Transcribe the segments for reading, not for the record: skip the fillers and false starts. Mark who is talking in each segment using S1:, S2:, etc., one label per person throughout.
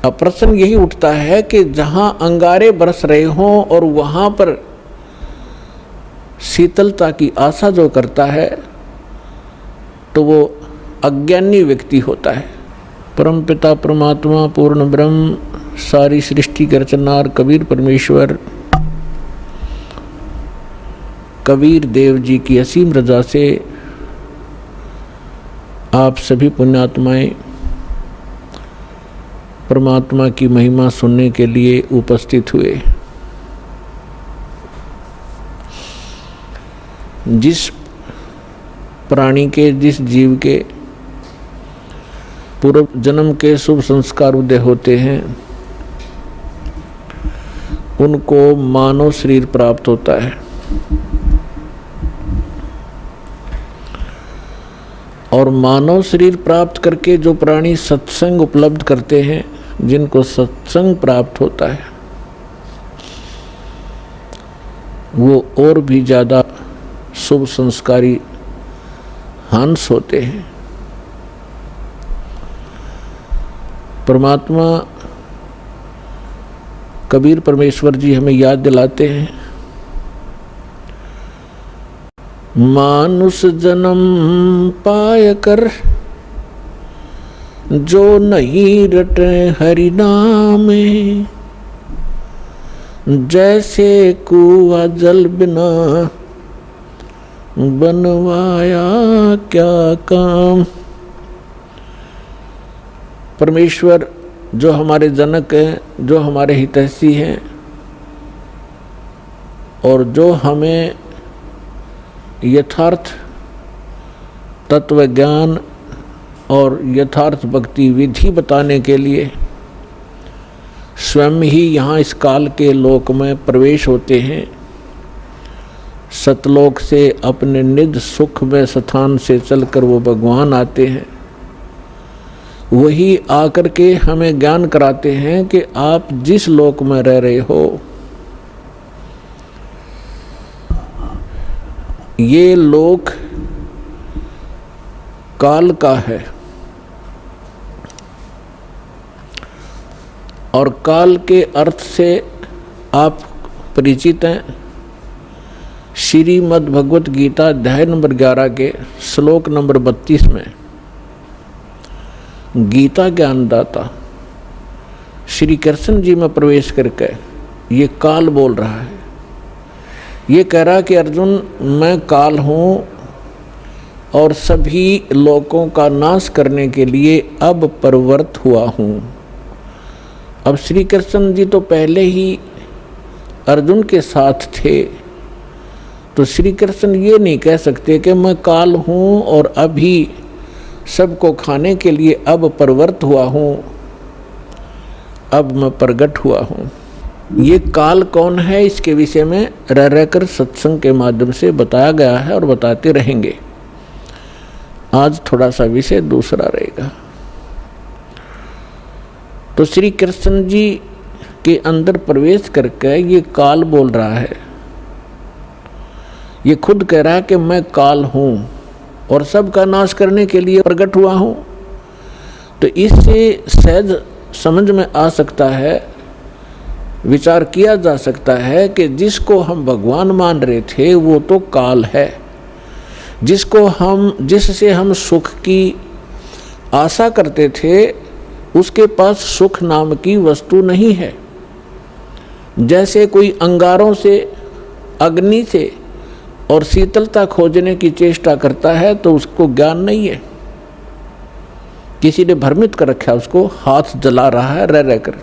S1: अब प्रश्न यही उठता है कि जहाँ अंगारे बरस रहे हों और वहाँ पर शीतलता की आशा जो करता है तो वो अज्ञानी व्यक्ति होता है। परमपिता परमात्मा पूर्ण ब्रह्म सारी सृष्टि के रचनार कबीर परमेश्वर कबीर देव जी की असीम रजा से आप सभी पुण्यात्माएं परमात्मा की महिमा सुनने के लिए उपस्थित हुए। जिस प्राणी के, जिस जीव के पूर्व जन्म के शुभ संस्कार उदय होते हैं उनको मानव शरीर प्राप्त होता है और मानव शरीर प्राप्त करके जो प्राणी सत्संग उपलब्ध करते हैं, जिनको सत्संग प्राप्त होता है, वो और भी ज़्यादा शुभ संस्कारी हंस होते हैं। परमात्मा कबीर परमेश्वर जी हमें याद दिलाते हैं, मानुष जन्म पाय कर जो नहीं रटे हरि नामे, जैसे कुआं जल बिना बनवाया क्या काम। परमेश्वर जो हमारे जनक हैं, जो हमारे हितैषी हैं और जो हमें यथार्थ तत्व ज्ञान और यथार्थ भक्ति विधि बताने के लिए स्वयं ही यहाँ इस काल के लोक में प्रवेश होते हैं। सतलोक से अपने निज सुख में स्थान से चलकर वो भगवान आते हैं। वही आकर के हमें ज्ञान कराते हैं कि आप जिस लोक में रह रहे हो ये लोक काल का है और काल के अर्थ से आप परिचित हैं। श्रीमद् भगवत गीता अध्याय नंबर 11 के श्लोक नंबर 32 में गीता ज्ञानदाता श्री कृष्ण जी में प्रवेश करके ये काल बोल रहा है। ये कह रहा कि अर्जुन मैं काल हूँ और सभी लोगों का नाश करने के लिए अब प्रवृत्त हुआ हूँ। अब श्री कृष्ण जी तो पहले ही अर्जुन के साथ थे, तो श्री कृष्ण ये नहीं कह सकते कि मैं काल हूँ और अभी सबको खाने के लिए अब प्रवृत्त हुआ हूँ, अब मैं प्रगट हुआ हूँ। ये काल कौन है इसके विषय में रह रहकर सत्संग के माध्यम से बताया गया है और बताते रहेंगे। आज थोड़ा सा विषय दूसरा रहेगा। तो श्री कृष्ण जी के अंदर प्रवेश करके ये काल बोल रहा है। ये खुद कह रहा है कि मैं काल हूँ और सबका नाश करने के लिए प्रकट हुआ हूँ। तो इससे सहज समझ में आ सकता है, विचार किया जा सकता है कि जिसको हम भगवान मान रहे थे वो तो काल है, जिससे हम सुख की आशा करते थे उसके पास सुख नाम की वस्तु नहीं है। जैसे कोई अंगारों से, अग्नि से और शीतलता खोजने की चेष्टा करता है तो उसको ज्ञान नहीं है, किसी ने भ्रमित कर रखा, उसको हाथ जला रहा है रह रहकर।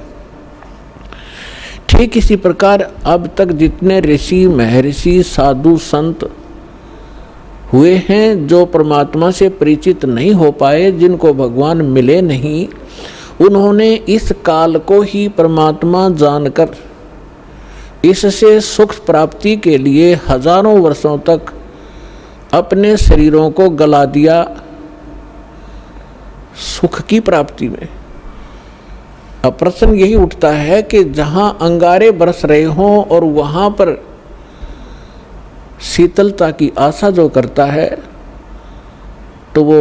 S1: ठीक इसी प्रकार अब तक जितने ऋषि महर्षि साधु संत हुए हैं जो परमात्मा से परिचित नहीं हो पाए, जिनको भगवान मिले नहीं, उन्होंने इस काल को ही परमात्मा जानकर इससे सुख प्राप्ति के लिए हजारों वर्षों तक अपने शरीरों को गला दिया सुख की प्राप्ति में। अब प्रश्न यही उठता है कि जहाँ अंगारे बरस रहे हों और वहाँ पर शीतलता की आशा जो करता है तो वो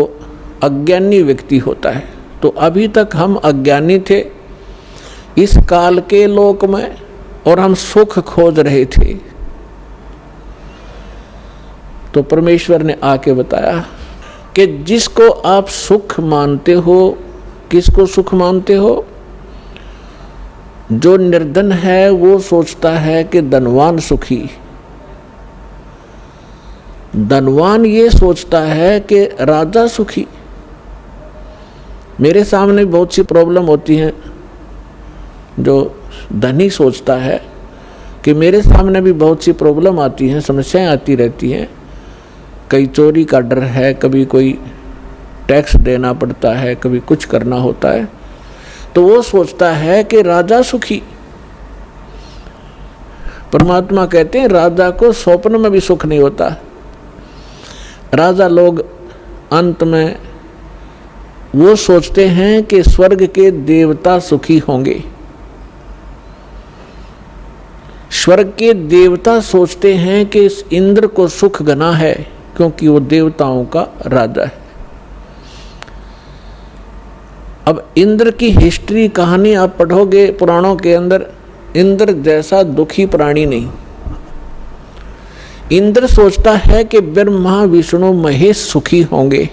S1: अज्ञानी व्यक्ति होता है। तो अभी तक हम अज्ञानी थे इस काल के लोक में और हम सुख खोज रहे थे। तो परमेश्वर ने आके बताया कि जिसको आप सुख मानते हो, किसको सुख मानते हो? जो निर्धन है वो सोचता है कि धनवान सुखी, धनवान ये सोचता है कि राजा सुखी। मेरे सामने बहुत सी प्रॉब्लम होती हैं, जो धनी सोचता है कि मेरे सामने भी बहुत सी प्रॉब्लम आती हैं, समस्याएं आती रहती हैं। कहीं चोरी का डर है, कभी कोई टैक्स देना पड़ता है, कभी कुछ करना होता है, तो वो सोचता है कि राजा सुखी। परमात्मा कहते हैं राजा को स्वप्न में भी सुख नहीं होता। राजा लोग अंत में वो सोचते हैं कि स्वर्ग के देवता सुखी होंगे। स्वर्ग के देवता सोचते हैं कि इस इंद्र को सुख घना है, क्योंकि वो देवताओं का राजा है। अब इंद्र की हिस्ट्री कहानी आप पढ़ोगे पुराणों के अंदर, इंद्र जैसा दुखी प्राणी नहीं। इंद्र सोचता है कि ब्रह्मा विष्णु महेश सुखी होंगे,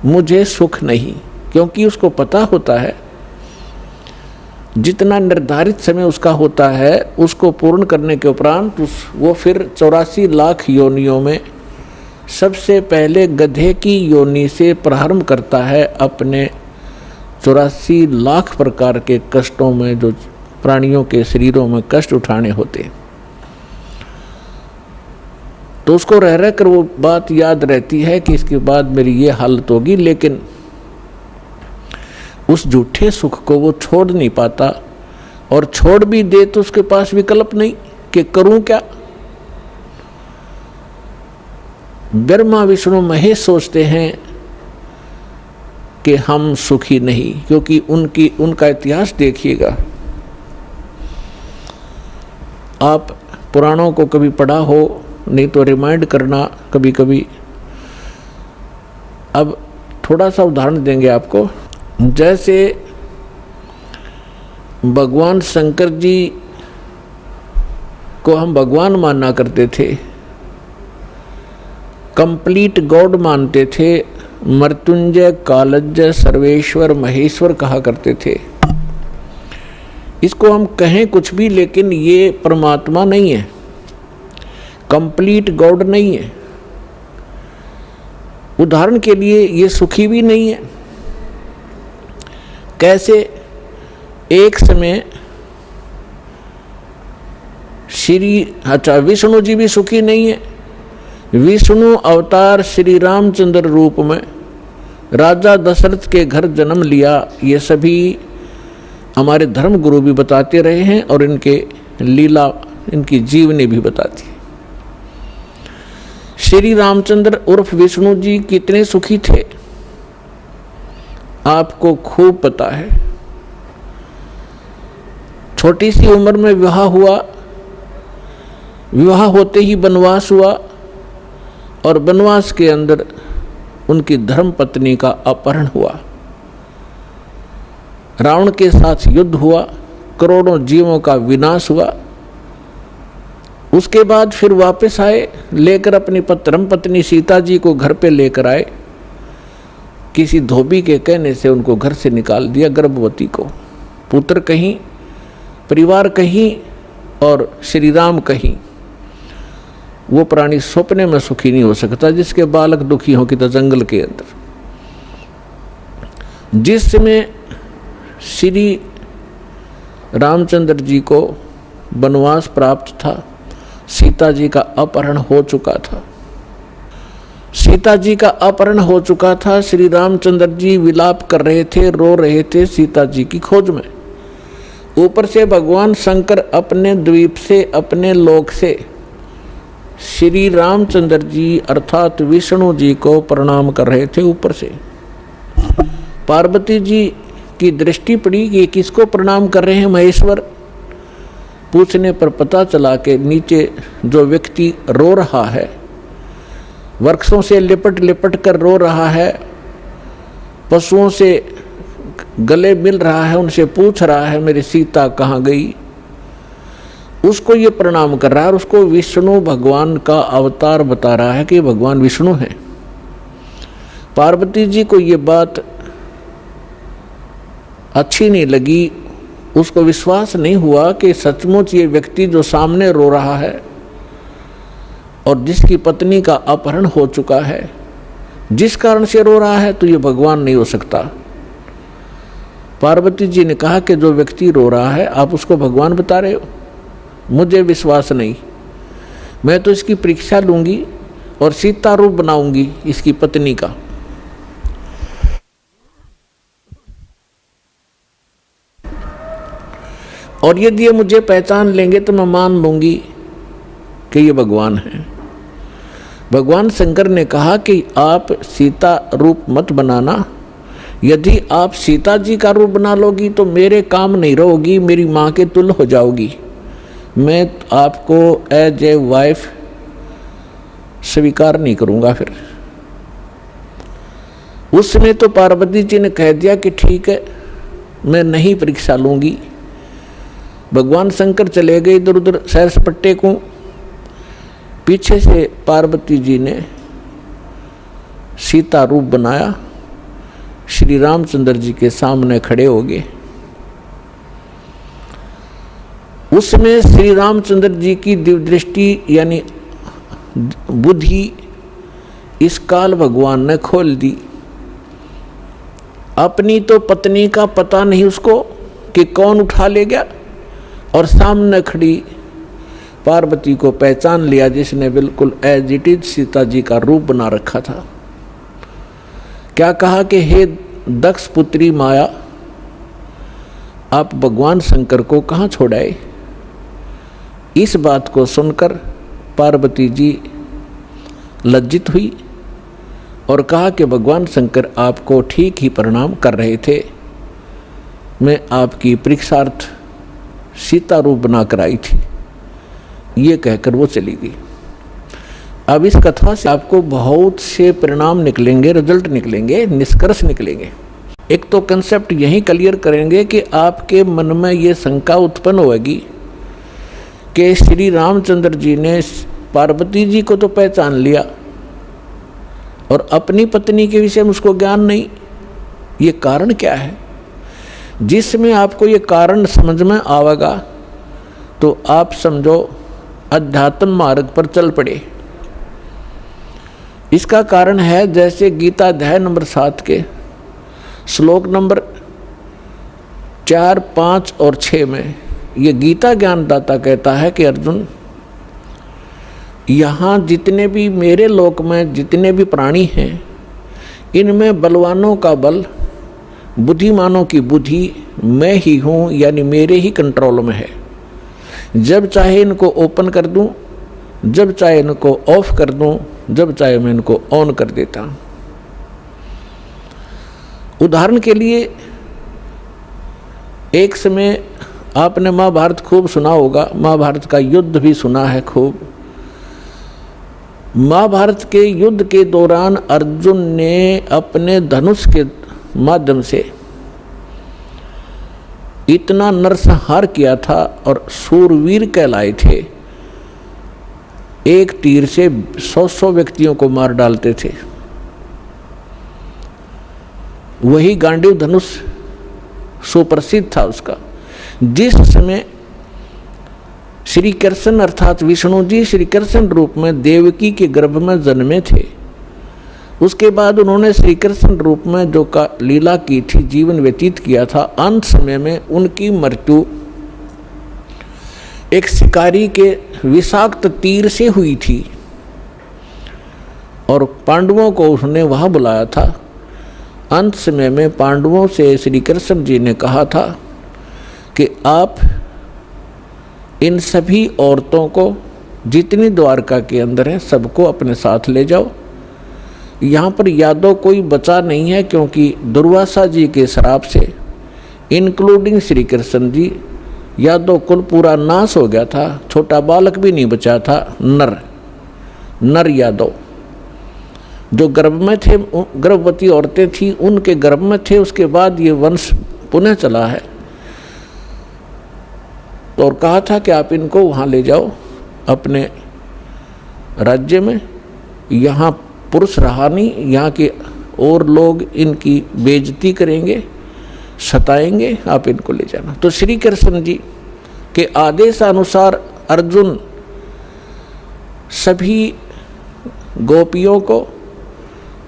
S1: मुझे सुख नहीं, क्योंकि उसको पता होता है जितना निर्धारित समय उसका होता है उसको पूर्ण करने के उपरांत वो फिर 84 लाख योनियों में सबसे पहले गधे की योनि से प्रारंभ करता है अपने 84 लाख प्रकार के कष्टों में, जो प्राणियों के शरीरों में कष्ट उठाने होते। तो उसको रह रह कर वो बात याद रहती है कि इसके बाद मेरी ये हालत होगी, लेकिन उस झूठे सुख को वो छोड़ नहीं पाता, और छोड़ भी दे तो उसके पास विकल्प नहीं कि करूं क्या। ब्रह्मा विष्णु महेश सोचते हैं कि हम सुखी नहीं, क्योंकि उनका इतिहास देखिएगा। आप पुराणों को कभी पढ़ा हो, नहीं तो रिमाइंड करना कभी कभी। अब थोड़ा सा उदाहरण देंगे आपको। जैसे भगवान शंकर जी को हम भगवान माना करते थे, कंप्लीट गॉड मानते थे, मृत्युंजय कालज्ञ सर्वेश्वर महेश्वर कहा करते थे। इसको हम कहें कुछ भी, लेकिन ये परमात्मा नहीं है, कंप्लीट गॉड नहीं है। उदाहरण के लिए ये सुखी भी नहीं है। कैसे? एक समय विष्णु जी भी सुखी नहीं है। विष्णु अवतार श्री रामचंद्र रूप में राजा दशरथ के घर जन्म लिया, ये सभी हमारे धर्म गुरु भी बताते रहे हैं और इनके लीला, इनकी जीवनी भी बताती है। श्री रामचंद्र उर्फ विष्णु जी कितने सुखी थे आपको खूब पता है। छोटी सी उम्र में विवाह हुआ, विवाह होते ही वनवास हुआ, और वनवास के अंदर उनकी धर्म पत्नी का अपहरण हुआ। रावण के साथ युद्ध हुआ, करोड़ों जीवों का विनाश हुआ। उसके बाद फिर वापस आए, लेकर अपनी धर्म पत्नी सीता जी को घर पे लेकर आए। किसी धोबी के कहने से उनको घर से निकाल दिया, गर्भवती को। पुत्र कहीं, परिवार कहीं और श्री राम कहीं। वो प्राणी सपने में सुखी नहीं हो सकता जिसके बालक दुखी हो कि तो जंगल के अंदर। जिस समय श्री रामचंद्र जी को वनवास प्राप्त था, सीता जी का अपहरण हो चुका था। सीता जी का अपहरण हो चुका था। श्री रामचंद्र जी विलाप कर रहे थे, रो रहे थे सीता जी की खोज में। ऊपर से भगवान शंकर अपने द्वीप से, अपने लोक से श्री रामचंद्र जी अर्थात विष्णु जी को प्रणाम कर रहे थे। ऊपर से पार्वती जी की दृष्टि पड़ी कि किसको प्रणाम कर रहे हैं महेश्वर। पूछने पर पता चला कि नीचे जो व्यक्ति रो रहा है, वृक्षों से लिपट लिपट कर रो रहा है, पशुओं से गले मिल रहा है, उनसे पूछ रहा है मेरी सीता कहाँ गई, उसको ये प्रणाम कर रहा है और उसको विष्णु भगवान का अवतार बता रहा है कि भगवान विष्णु हैं। पार्वती जी को ये बात अच्छी नहीं लगी, उसको विश्वास नहीं हुआ कि सचमुच ये व्यक्ति जो सामने रो रहा है और जिसकी पत्नी का अपहरण हो चुका है, जिस कारण से रो रहा है, तो ये भगवान नहीं हो सकता। पार्वती जी ने कहा कि जो व्यक्ति रो रहा है आप उसको भगवान बता रहे हो, मुझे विश्वास नहीं, मैं तो इसकी परीक्षा लूंगी और सीता रूप बनाऊंगी इसकी पत्नी का। और यदि ये मुझे पहचान लेंगे तो मैं मान लूंगी कि ये भगवान है। भगवान शंकर ने कहा कि आप सीता रूप मत बनाना, यदि आप सीता जी का रूप बना लोगी तो मेरे काम नहीं रहोगी, मेरी माँ के तुल्य हो जाओगी, मैं आपको एज ए वाइफ स्वीकार नहीं करूँगा। फिर उस समय तो पार्वती जी ने कह दिया कि ठीक है, मैं नहीं परीक्षा लूँगी। भगवान शंकर चले गए इधर उधर सैर सपट्टे को। पीछे से पार्वती जी ने सीता रूप बनाया, श्री रामचंद्र जी के सामने खड़े हो गए। उसमें श्री रामचंद्र जी की दिव्य दृष्टि यानी बुद्धि इस काल भगवान ने खोल दी। अपनी तो पत्नी का पता नहीं उसको कि कौन उठा ले गया, और सामने खड़ी पार्वती को पहचान लिया जिसने बिल्कुल as it is Sita ji का रूप बना रखा था। क्या कहा कि हे दक्ष पुत्री माया, आप भगवान शंकर को कहाँ छोड़ाए। इस बात को सुनकर पार्वती जी लज्जित हुई और कहा कि भगवान शंकर आपको ठीक ही प्रणाम कर रहे थे, मैं आपकी परीक्षार्थ सीता रूप बनाकर आई थी। ये कहकर वो चली गई। अब इस कथा से आपको बहुत से परिणाम निकलेंगे, रिजल्ट निकलेंगे, निष्कर्ष निकलेंगे। एक तो कंसेप्ट यही क्लियर करेंगे कि आपके मन में ये शंका उत्पन्न होगी कि श्री रामचंद्र जी ने पार्वती जी को तो पहचान लिया और अपनी पत्नी के विषय में उसको ज्ञान नहीं, ये कारण क्या है। जिसमें आपको ये कारण समझ में आवेगा तो आप समझो अध्यात्म मार्ग पर चल पड़े। इसका कारण है जैसे गीता अध्याय नंबर 7 के श्लोक नंबर 4, 5 और 6 में ये गीता ज्ञानदाता कहता है कि अर्जुन, यहाँ जितने भी मेरे लोक में जितने भी प्राणी हैं, इनमें बलवानों का बल, बुद्धिमानों की बुद्धि मैं ही हूँ, यानी मेरे ही कंट्रोल में है। जब चाहे इनको ओपन कर दूँ, जब चाहे इनको ऑफ कर दूँ, जब चाहे मैं इनको ऑन कर देता हूँ। उदाहरण के लिए एक समय आपने महाभारत खूब सुना होगा, महाभारत का युद्ध भी सुना है खूब। महाभारत के युद्ध के दौरान अर्जुन ने अपने धनुष के माध्यम से इतना नरसंहार किया था और शूरवीर कहलाए थे। एक तीर से 100 व्यक्तियों को मार डालते थे। वही गांडीव धनुष सुप्रसिद्ध था उसका। जिस समय श्री कृष्ण अर्थात विष्णु जी श्री कृष्ण रूप में देवकी के गर्भ में जन्मे थे, उसके बाद उन्होंने श्री कृष्ण रूप में जो का लीला की थी, जीवन व्यतीत किया था, अंत समय में उनकी मृत्यु एक शिकारी के विषाक्त तीर से हुई थी और पांडवों को उसने वहाँ बुलाया था। अंत समय में पांडवों से श्री कृष्ण जी ने कहा था कि आप इन सभी औरतों को जितनी द्वारका के अंदर है सबको अपने साथ ले जाओ। यहाँ पर यादव कोई बचा नहीं है, क्योंकि दुर्वासा जी के श्राप से इंक्लूडिंग श्री कृष्ण जी यादव कुल पूरा नाश हो गया था। छोटा बालक भी नहीं बचा था, नर यादव। जो गर्भ में थे, गर्भवती औरतें थी, उनके गर्भ में थे। उसके बाद ये वंश पुनः चला है। और कहा था कि आप इनको वहाँ ले जाओ अपने राज्य में, यहाँ पुरुष रहा नहीं, यहाँ के और लोग इनकी बेइज्जती करेंगे, सताएंगे, आप इनको ले जाना। तो श्री कृष्ण जी के आदेश अनुसार अर्जुन सभी गोपियों को,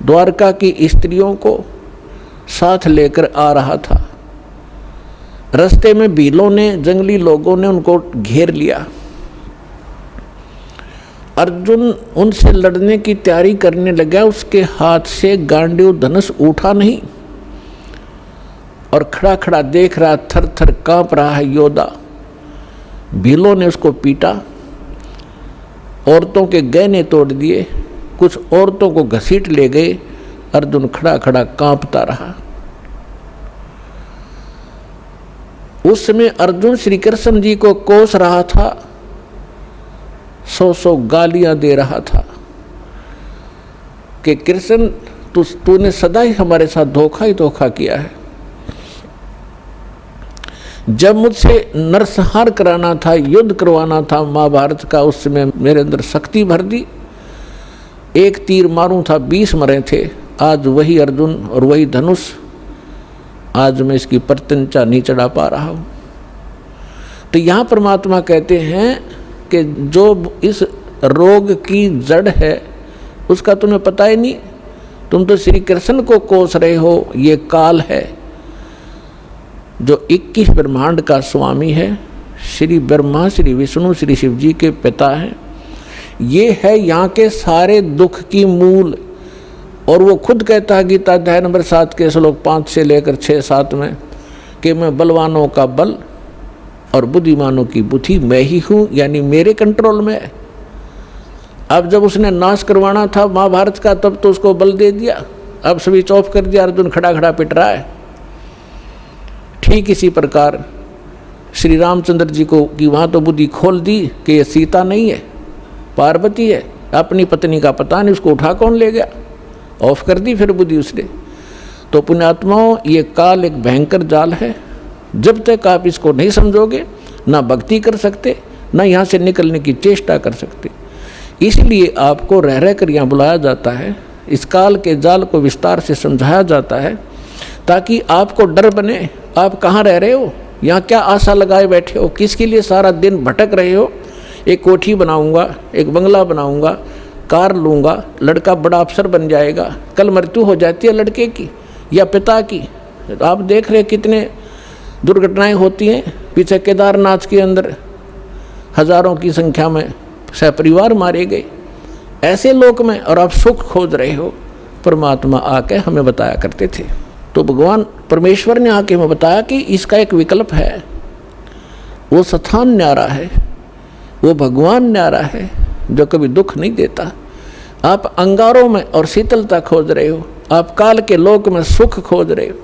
S1: द्वारका की स्त्रियों को साथ लेकर आ रहा था। रास्ते में भीलों ने, जंगली लोगों ने उनको घेर लिया। अर्जुन उनसे लड़ने की तैयारी करने लगा, उसके हाथ से गांडीव धनुष उठा नहीं और खड़ा खड़ा देख रहा, थर थर कांप रहा है योद्धा। भीलों ने उसको पीटा, औरतों के गहने तोड़ दिए, कुछ औरतों को घसीट ले गए। अर्जुन खड़ा खड़ा कांपता रहा। उस समय अर्जुन श्री कृष्ण जी को कोस रहा था, 100 गालियां दे रहा था कि कृष्ण तूने सदा ही हमारे साथ धोखा ही धोखा किया है। जब मुझसे नरसंहार कराना था, युद्ध करवाना था महाभारत का, उस समय मेरे अंदर शक्ति भर दी, एक तीर मारूं था 20 मरे थे। आज वही अर्जुन और वही धनुष, आज मैं इसकी प्रत्यंचा नहीं चढ़ा पा रहा हूं। तो यहाँ परमात्मा कहते हैं कि जो इस रोग की जड़ है उसका तुम्हें पता ही नहीं, तुम तो श्री कृष्ण को कोस रहे हो। ये काल है जो 21 ब्रह्मांड का स्वामी है, श्री ब्रह्मा, श्री विष्णु, श्री शिव जी के पिता हैं। ये है यहाँ के सारे दुख की मूल। और वो खुद कहता है गीता अध्याय नंबर 7 के श्लोक 5 से लेकर 6-7 में कि मैं बलवानों का बल और बुद्धिमानों की बुद्धि मैं ही हूँ, यानी मेरे कंट्रोल में है। अब जब उसने नाश करवाना था महाभारत का, तब तो उसको बल दे दिया, अब स्विच ऑफ कर दिया, अर्जुन खड़ा खड़ा पिट रहा है। ठीक इसी प्रकार श्री रामचंद्र जी को कि वहाँ तो बुद्धि खोल दी कि ये सीता नहीं है, पार्वती है, अपनी पत्नी का पता नहीं, उसको उठा कौन ले गया, ऑफ कर दी फिर बुद्धि उसने। तो पुण्यात्माओं, ये काल एक भयंकर जाल है। जब तक आप इसको नहीं समझोगे, ना भक्ति कर सकते, ना यहाँ से निकलने की चेष्टा कर सकते। इसलिए आपको रह रह कर यहाँ बुलाया जाता है, इस काल के जाल को विस्तार से समझाया जाता है, ताकि आपको डर बने। आप कहाँ रह रहे हो, यहाँ क्या आशा लगाए बैठे हो, किसके लिए सारा दिन भटक रहे हो। एक कोठी बनाऊंगा, एक बंगला बनाऊंगा, कार लूँगा, लड़का बड़ा अफसर बन जाएगा, कल मृत्यु हो जाती है लड़के की या पिता की। आप देख रहे कितने दुर्घटनाएं होती हैं। पीछे केदारनाथ के अंदर हजारों की संख्या में सहपरिवार मारे गए ऐसे लोक में, और आप सुख खोज रहे हो। परमात्मा आके हमें बताया करते थे। तो भगवान परमेश्वर ने आके हमें बताया कि इसका एक विकल्प है। वो स्थान न्यारा है, वो भगवान न्यारा है जो कभी दुख नहीं देता। आप अंगारों में और शीतलता खोज रहे हो, आप काल के लोक में सुख खोज रहे हो।